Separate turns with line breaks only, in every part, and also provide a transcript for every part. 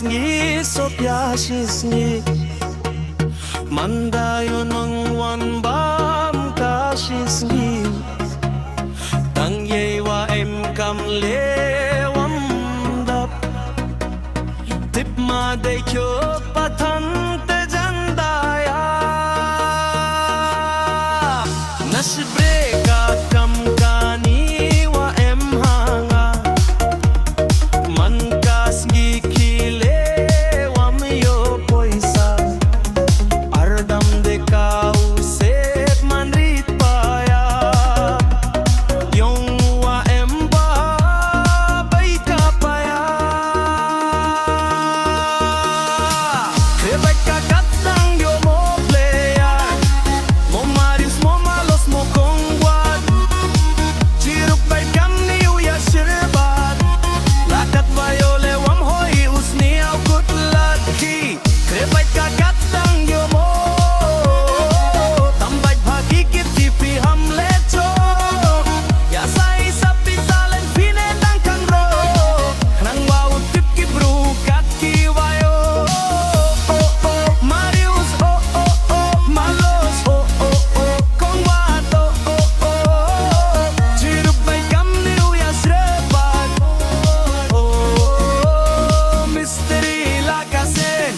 sngi so piashis ni Mandayo ng wan bam kashis ni Tang yewa em kam lewam dap Tip ma dekho pathan te jandaya Nashbre ka kam kani wa em hanga Man kas gi khile wam yo poisa Ardam de kau se manrit paya Yung wa em ba bai ka paya Rebecca katang yo mo player Mo maris mo malos mo kongwad Chiruk bai kam ni uya shirbat Lakat vayole wam hoy usni au kutlad ki Rebecca katang yo mo Tambay bhagikit tipi hamle cho Ya sai sapi talen fine tang kang ro Nang wau tip ki bru kat ki vayo Marius malos kong wato Chiruk bai kam ni uya shrebat Mystery lakasen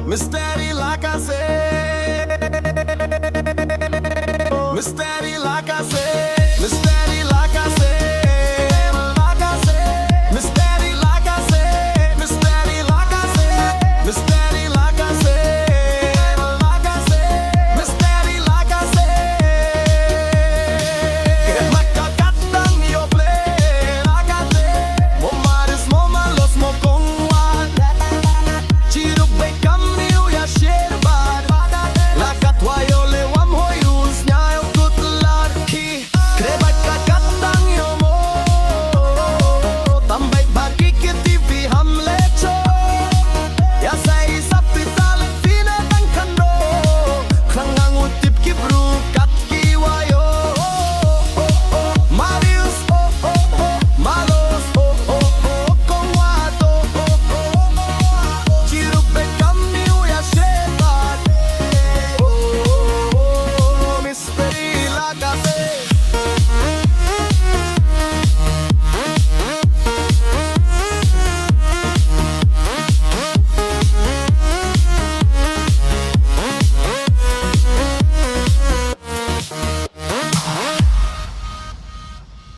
Mystery like I said Mystery like I said Mystery